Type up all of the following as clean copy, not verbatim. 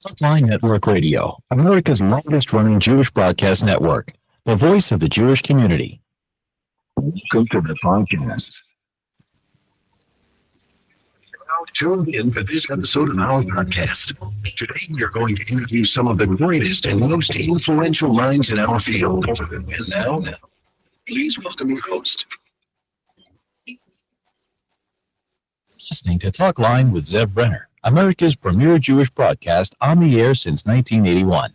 Talkline Network Radio, America's longest-running Jewish broadcast network, the voice of the Jewish community. Welcome to the podcast. Tuned in for this episode of our podcast. Today, we are going to interview some of the greatest and most influential minds in our field. And now, please welcome your host. Listening to Talkline with Zev Brenner, America's premier Jewish broadcast, on the air since 1981.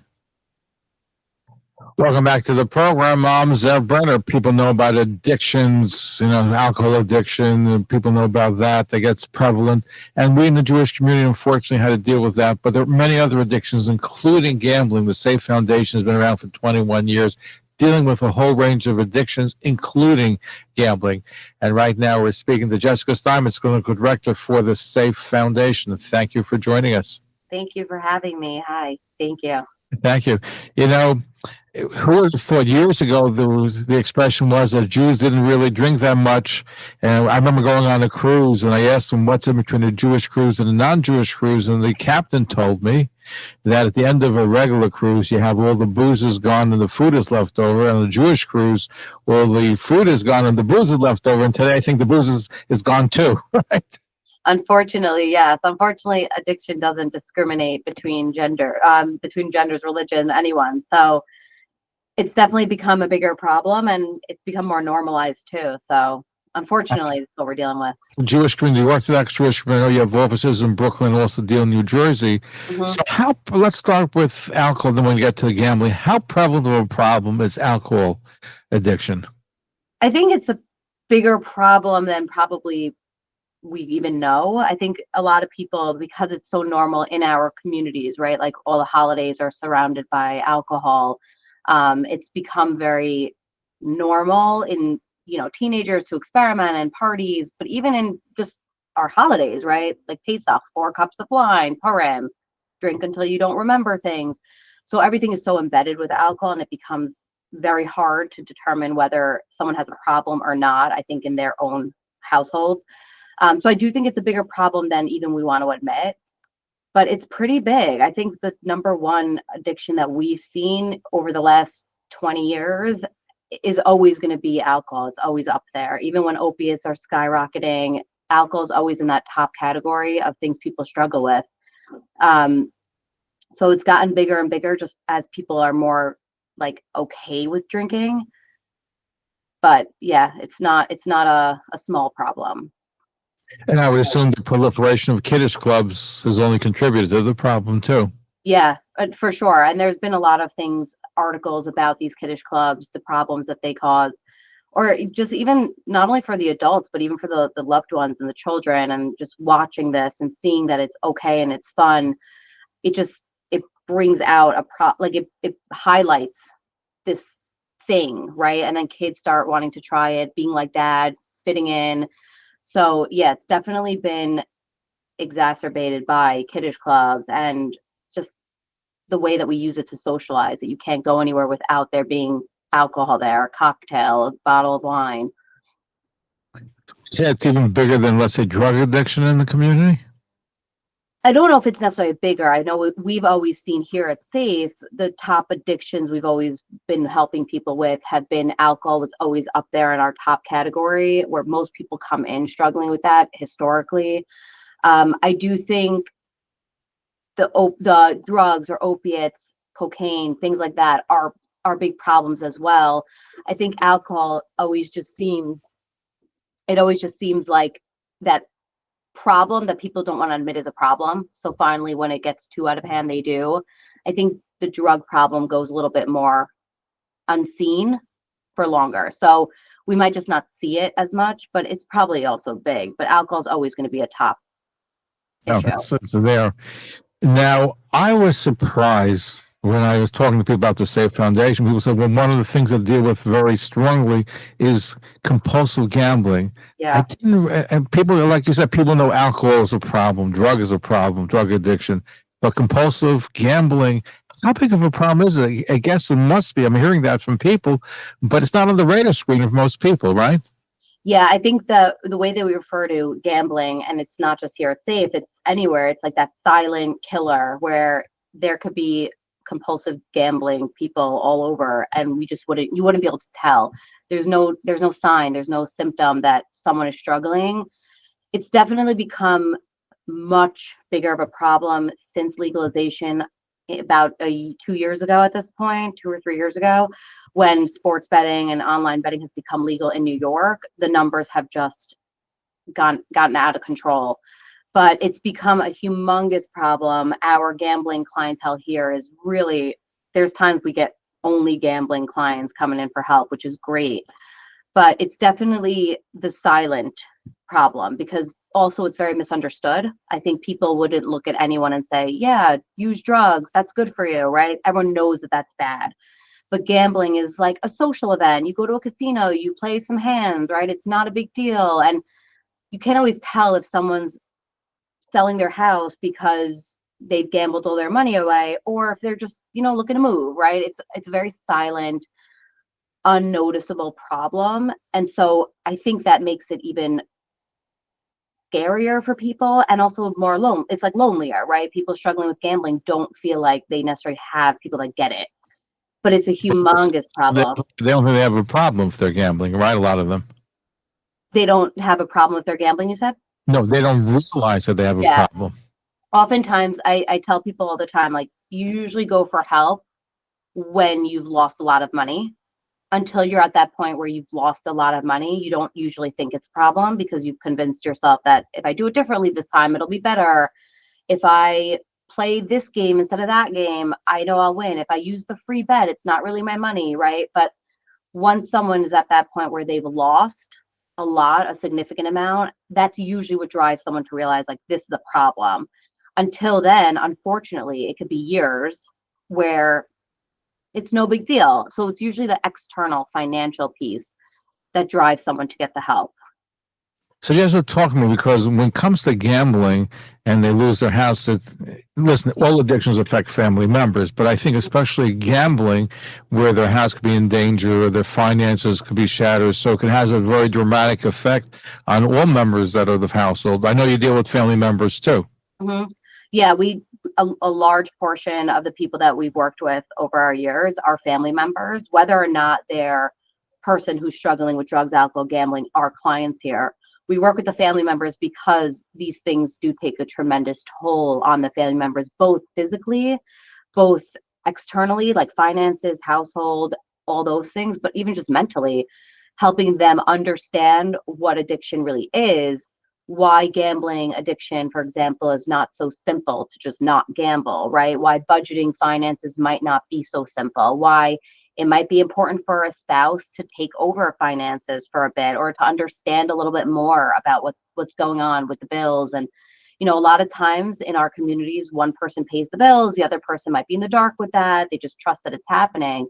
Welcome back to the program. I'm Zev Brenner. People know about addictions, alcohol addiction. People know about that. That gets prevalent. And we in the Jewish community, unfortunately, had to deal with that. But there are many other addictions, including gambling. The Safe Foundation has been around for 21 years, dealing with a whole range of addictions, including gambling. And right now we're speaking to Jessica Steinmetz, Clinical Director for the Safe Foundation. Thank you for joining us. Thank you for having me. Hi. Thank you. Thank you. Who would have thought years ago the expression was that Jews didn't really drink that much? And I remember going on a cruise, and I asked them what's in between a Jewish cruise and a non-Jewish cruise, and the captain told me that at the end of a regular cruise, you have all the booze is gone and the food is left over. And on a Jewish cruise, all the food is gone and the booze is left over. And today, I think the booze is gone too, right? Unfortunately, yes. Unfortunately, addiction doesn't discriminate between genders, religion, anyone. So it's definitely become a bigger problem, and it's become more normalized too. So unfortunately, that's what we're dealing with. Jewish community, Orthodox Jewish community, you have offices in Brooklyn, also deal in New Jersey. Mm-hmm. So let's start with alcohol, then when we get to the gambling. How prevalent of a problem is alcohol addiction? I think it's a bigger problem than probably we even know. I think a lot of people, because it's so normal in our communities, right? Like all the holidays are surrounded by alcohol. It's become very normal in, teenagers to experiment and parties, but even in just our holidays, right? Like Pesach, 4 cups of wine, Purim, drink until you don't remember things. So everything is so embedded with alcohol, and it becomes very hard to determine whether someone has a problem or not, I think, in their own households. So I do think it's a bigger problem than even we want to admit, but it's pretty big. I think the number one addiction that we've seen over the last 20 years is always going to be alcohol. It's always up there. Even when opiates are skyrocketing, alcohol is always in that top category of things people struggle with. So it's gotten bigger and bigger just as people are more okay with drinking. But yeah, it's not a small problem. And I would assume the proliferation of kiddish clubs has only contributed to the problem too. Yeah, for sure. And there's been a lot of articles about these kiddish clubs, the problems that they cause, or just even not only for the adults, but even for the loved ones and the children, and just watching this and seeing that it's okay and it's fun. It brings out it highlights this thing, right? And then kids start wanting to try it, being like dad, fitting in. So yeah, it's definitely been exacerbated by kiddish clubs and just the way that we use it to socialize, that you can't go anywhere without there being alcohol there, a cocktail, a bottle of wine. Yeah, it's even bigger than, let's say, drug addiction in the community? I don't know if it's necessarily bigger. I know we've always seen here at Safe, the top addictions we've always been helping people with have been alcohol. It's always up there in our top category, where most people come in struggling with that historically. I do think the drugs or opiates, cocaine, things like that are big problems as well. I think alcohol always just seems like that problem that people don't want to admit is a problem. So finally, when it gets too out of hand, they do. I think the drug problem goes a little bit more unseen for longer. So we might just not see it as much, but it's probably also big. But alcohol is always going to be a top issue. So there. Now, I was surprised when I was talking to people about the Safe Foundation. People said, well, one of the things I deal with very strongly is compulsive gambling. Yeah. And people, like you said, people know alcohol is a problem, drug is a problem, drug addiction, but compulsive gambling, how big of a problem is it? I guess it must be. I'm hearing that from people, but it's not on the radar screen of most people, right? Yeah, I think the way that we refer to gambling, and it's not just here at Safe, it's anywhere. It's like that silent killer where there could be compulsive gambling people all over, and you wouldn't be able to tell. There's no sign, there's no symptom that someone is struggling. It's definitely become much bigger of a problem since legalization about 2 years ago at this point, 2 or 3 years ago, when sports betting and online betting has become legal in New York. The numbers have just gotten out of control. But it's become a humongous problem. Our gambling clientele here is really, there's times we get only gambling clients coming in for help, which is great. But it's definitely the silent problem because also it's very misunderstood. I think people wouldn't look at anyone and say, yeah, use drugs, that's good for you, right? Everyone knows that that's bad. But gambling is like a social event. You go to a casino, you play some hands, right? It's not a big deal. And you can't always tell if someone's selling their house because they've gambled all their money away or if they're just, looking to move, right? It's a very silent, unnoticeable problem. And so I think that makes it even scarier for people and also more lonely. It's like lonelier, right? People struggling with gambling don't feel like they necessarily have people that get it. But it's a humongous problem. They don't think they have a problem if they're gambling, right? A lot of them. They don't have a problem if they're gambling, you said? No, they don't realize that they have a Yeah. problem. Oftentimes, I tell people all the time, like, you usually go for help when you've lost a lot of money. Until you're at that point where you've lost a lot of money, you don't usually think it's a problem because you've convinced yourself that if I do it differently this time, it'll be better. If I play this game instead of that game, I know I'll win. If I use the free bet, it's not really my money, right? But once someone is at that point where they've lost a significant amount, that's usually what drives someone to realize like this is a problem. Until then, unfortunately, it could be years where it's no big deal. So it's usually the external financial piece that drives someone to get the help. So just to talk to me, because when it comes to gambling and they lose their house, listen, all addictions affect family members, but I think especially gambling, where their house could be in danger or their finances could be shattered, so it has a very dramatic effect on all members that are the household. I know you deal with family members too. Mm-hmm. Yeah, a large portion of the people that we've worked with over our years are family members, whether or not they're person who's struggling with drugs, alcohol, gambling, our clients here. We work with the family members because these things do take a tremendous toll on the family members, both physically, both externally, like finances, household, all those things, but even just mentally, helping them understand what addiction really is, why gambling addiction, for example, is not so simple to just not gamble, right? Why budgeting finances might not be so simple, why it might be important for a spouse to take over finances for a bit or to understand a little bit more about what's going on with the bills. And, a lot of times in our communities, one person pays the bills, the other person might be in the dark with that. They just trust that it's happening.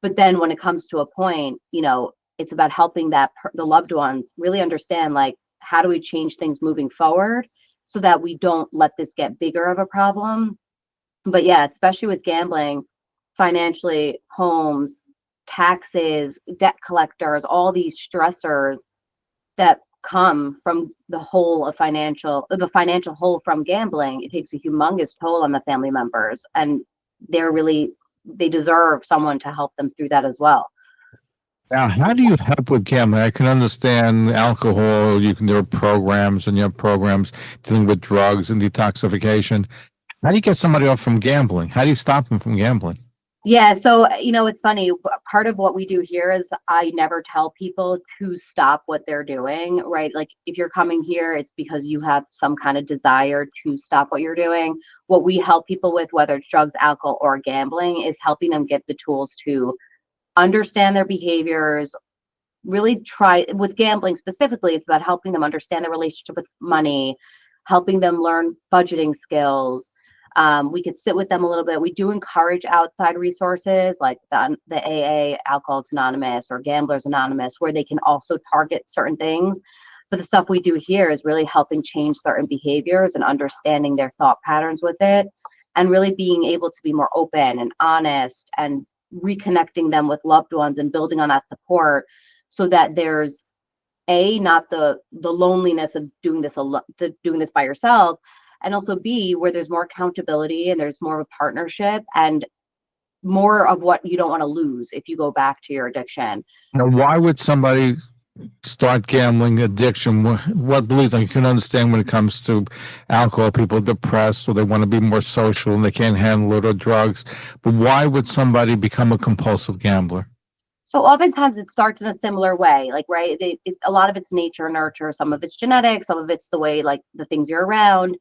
But then when it comes to a point, it's about helping the loved ones really understand, like, how do we change things moving forward so that we don't let this get bigger of a problem? But yeah, especially with gambling, financially, homes, taxes, debt collectors, all these stressors that come from the financial hole from gambling, it takes a humongous toll on the family members. And they deserve someone to help them through that as well. Now, how do you help with gambling? I can understand alcohol. There are programs, and you have programs dealing with drugs and detoxification. How do you get somebody off from gambling? How do you stop them from gambling? Yeah, so it's funny. Part of what we do here is I never tell people to stop what they're doing, right? Like if you're coming here, it's because you have some kind of desire to stop what you're doing. What we help people with, whether it's drugs, alcohol, or gambling, is helping them get the tools to understand their behaviors. Really try with gambling specifically, it's about helping them understand their relationship with money, helping them learn budgeting skills. We could sit with them a little bit. We do encourage outside resources like the AA, Alcoholics Anonymous, or Gamblers Anonymous, where they can also target certain things. But the stuff we do here is really helping change certain behaviors and understanding their thought patterns with it, and really being able to be more open and honest and reconnecting them with loved ones and building on that support so that there's not the loneliness of doing this doing this by yourself, and also B, where there's more accountability and there's more of a partnership and more of what you don't want to lose if you go back to your addiction. Now, why would somebody start gambling addiction? What beliefs? I can understand when it comes to alcohol, people are depressed or they want to be more social and they can't handle it, or drugs. But why would somebody become a compulsive gambler? So oftentimes it starts in a similar way, like, right, a lot of it's nature, nurture, some of it's genetic, some of it's the way, like, the things you're around.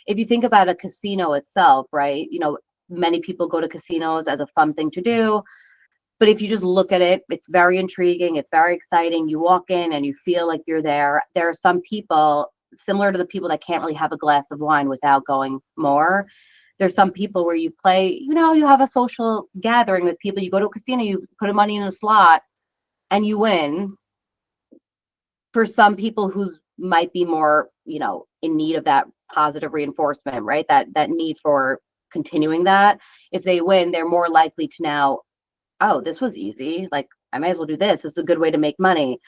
If you think about a casino itself, right, many people go to casinos as a fun thing to do. But if you just look at it, it's very intriguing. It's very exciting. You walk in and you feel like you're there. There are some people, similar to the people that can't really have a glass of wine without going more. There's some people where you play, you have a social gathering with people. You go to a casino, you put money in a slot and you win. For some people who's might be more, in need of that positive reinforcement, right? That need for continuing that. If they win, they're more likely to now, oh, this was easy. Like, I might as well do this. This is a good way to make money.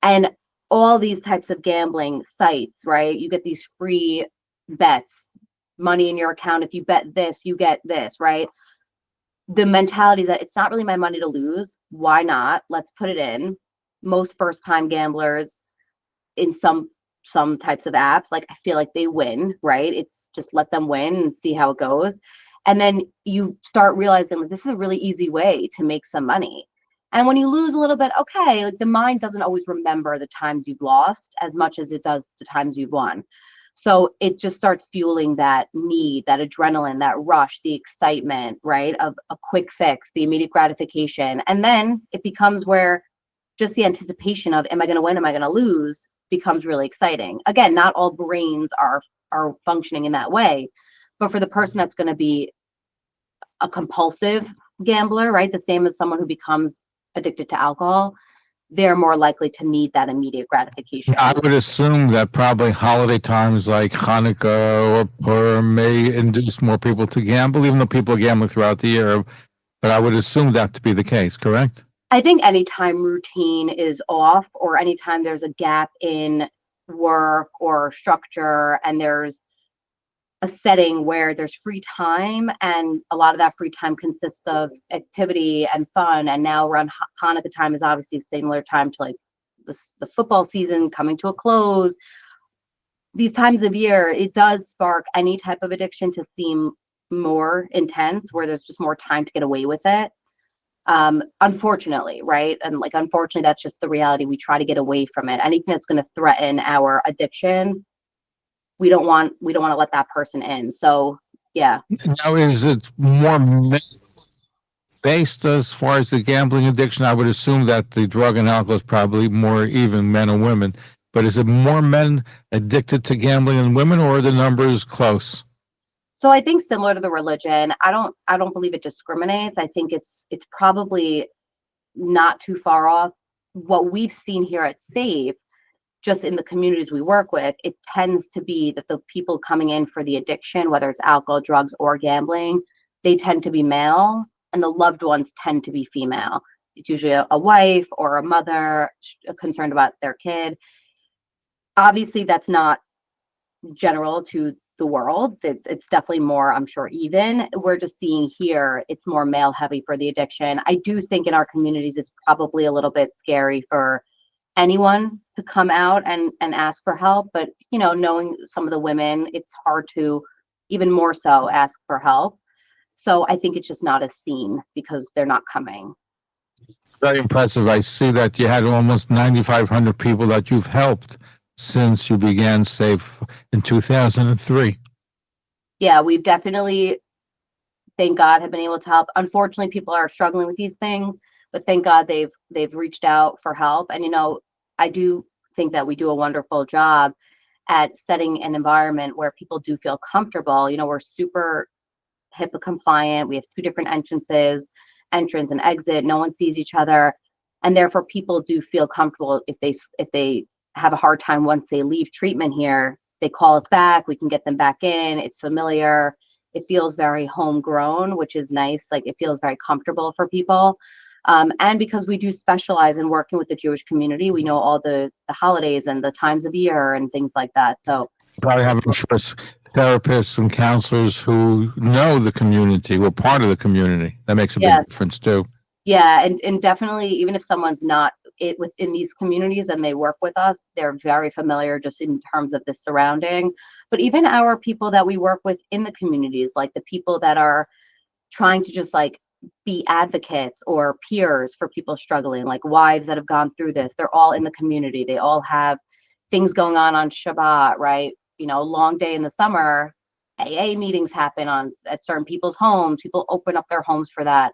And all these types of gambling sites, right? You get these free bets, money in your account. If you bet this, you get this, right? The mentality is that it's not really my money to lose. Why not? Let's put it in. Most first-time gamblers in some types of apps, like, I feel like they win, right? It's just let them win and see how it goes. And then you start realizing, like, this is a really easy way to make some money. And when you lose a little bit, okay, like, the mind doesn't always remember the times you've lost as much as it does the times you've won. So it just starts fueling that need, that adrenaline, that rush, the excitement, right, of a quick fix, the immediate gratification. And then it becomes where just the anticipation of, am I going to win? Am I going to lose? Becomes really exciting. Again, not all brains are functioning in that way. But for the person that's going to be a compulsive gambler, right, the same as someone who becomes addicted to alcohol, they're more likely to need that immediate gratification. I would assume that probably holiday times like Hanukkah or Purim may induce more people to gamble, even though people are gambling throughout the year. But I would assume that to be the case, correct? I think anytime routine is off, or anytime there's a gap in work or structure, and there's a setting where there's free time, and a lot of that free time consists of activity and fun. And now around Hanukkah time is obviously a similar time to, like, the football season coming to a close. These times of year, it does spark any type of addiction to seem more intense, where there's just more time to get away with it. Unfortunately, right? And, like, unfortunately, that's just the reality. We try to get away from it. Anything that's going to threaten our addiction, we don't want to let that person in. So, yeah. Now, is it more based as far as the gambling addiction? I would assume that the drug and alcohol is probably more even, men and women. But is it more men addicted to gambling than women, or are the numbers close? So I think similar to the religion, I don't believe it discriminates. I think it's probably not too far off. What we've seen here at SAFE, just in the communities we work with, it tends to be that the people coming in for the addiction, whether it's alcohol, drugs, or gambling, they tend to be male, and the loved ones tend to be female. It's usually a wife or a mother concerned about their kid. Obviously, that's not general to the world. It's definitely more, I'm sure, even. We're just seeing here it's more male heavy for the addiction. I do think in our communities it's probably a little bit scary for anyone to come out and ask for help, but knowing some of the women, it's hard to even more so ask for help. So I think it's just not as seen because they're not coming. Very impressive. I see that you had almost 9,500 people that you've helped since you began SAFE in 2003. Yeah, we've definitely, thank God, have been able to help. Unfortunately, people are struggling with these things, but thank God they've reached out for help. And I do think that we do a wonderful job at setting an environment where people do feel comfortable. We're super HIPAA compliant. We have 2 different entrances, entrance and exit. No one sees each other, and therefore people do feel comfortable. If they have a hard time once they leave treatment here, they call us back. We can get them back in. It's familiar. It feels very homegrown, which is nice. Like, it feels very comfortable for people. And because we do specialize in working with the Jewish community, we know all the holidays and the times of year and things like that. So Probably have, I'm sure, therapists and counselors who know the community, who are part of the community. That makes a yeah, big difference too. yeah, and definitely, even if someone's not within these communities and they work with us, they're very familiar just in terms of the surrounding. But even our people that we work with in the communities, like the people that are trying to just like be advocates or peers for people struggling, like wives that have gone through this, they're all in the community. They all have things going on Shabbat, right? You know, long day in the summer, AA meetings happen at certain people's homes. People open up their homes for that.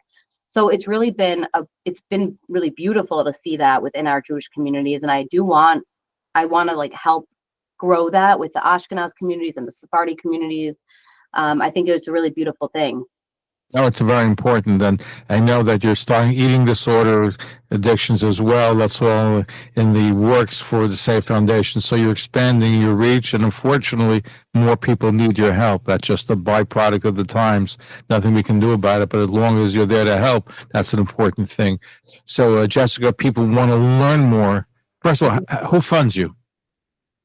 So it's really been really beautiful to see that within our Jewish communities. And I want to like help grow that with the Ashkenaz communities and the Sephardi communities. I think it's a really beautiful thing. No, it's very important. And I know that you're starting eating disorder addictions as well. That's all in the works for the Safe Foundation. So you're expanding your reach. And unfortunately, more people need your help. That's just a byproduct of the times. Nothing we can do about it. But as long as you're there to help, that's an important thing. So, Jessica, people want to learn more. First of all, who funds you?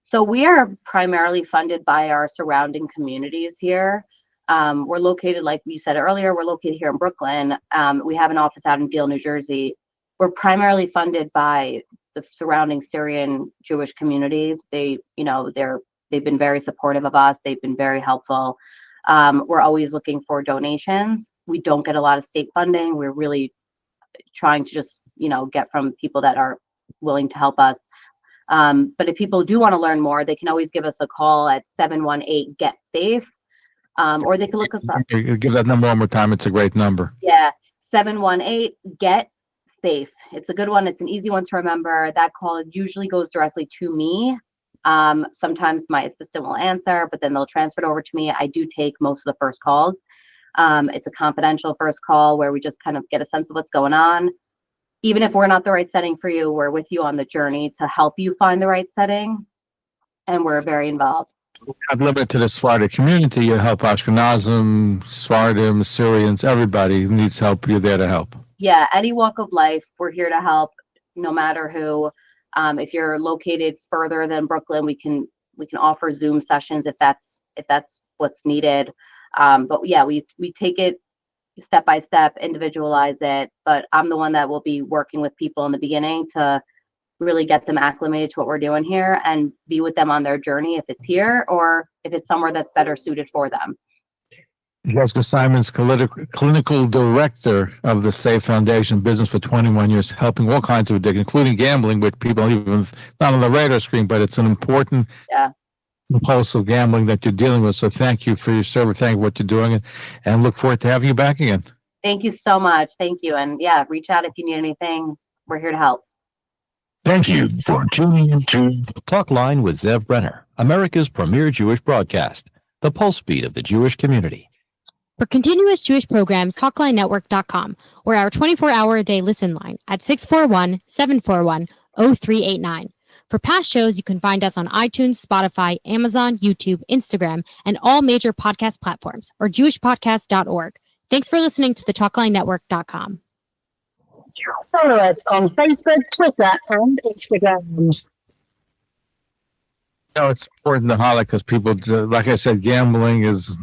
So we are primarily funded by our surrounding communities here. We're located, like you said earlier, we're located here in Brooklyn. We have an office out in Deal, New Jersey. We're primarily funded by the surrounding Syrian Jewish community. They've been very supportive of us. They've been very helpful. We're always looking for donations. We don't get a lot of state funding. We're really trying to just, get from people that are willing to help us. But if people do want to learn more, they can always give us a call at 718-GET-SAFE. Or they can look us up. Give that number one more time. It's a great number. Yeah, 718-GET-SAFE. It's a good one. It's an easy one to remember. That call usually goes directly to me. Sometimes my assistant will answer, but then they'll transfer it over to me. I do take most of the first calls. It's a confidential first call where we just kind of get a sense of what's going on. Even if we're not the right setting for you, we're with you on the journey to help you find the right setting, and we're very involved. I've limited to the Sephardi community. You help Ashkenazim, Sephardim, Syrians, everybody who needs help. You're there to help. Yeah, any walk of life, we're here to help, no matter who. If you're located further than Brooklyn, we can offer Zoom sessions if that's what's needed. But yeah, we take it step by step, individualize it. But I'm the one that will be working with people in the beginning to really get them acclimated to what we're doing here and be with them on their journey if it's here or if it's somewhere that's better suited for them. Jessica Simon's clinical director of the Safe Foundation business for 21 years, helping all kinds of addictions, including gambling, which people even not on the radar screen, but it's an important compulsive gambling that you're dealing with. So thank you for your service. Thank you for what you're doing, and look forward to having you back again. Thank you so much. Thank you. And yeah, reach out if you need anything. We're here to help. Thank you for tuning into Talkline with Zev Brenner, America's premier Jewish broadcast, the pulse beat of the Jewish community. For continuous Jewish programs, TalklineNetwork.com, or our 24-hour-a-day listen line at 641-741-0389. For past shows, you can find us on iTunes, Spotify, Amazon, YouTube, Instagram, and all major podcast platforms, or jewishpodcast.org. Thanks for listening to the TalklineNetwork.com. Follow us on Facebook, Twitter, and Instagram. It's important to highlight because people, like I said, gambling is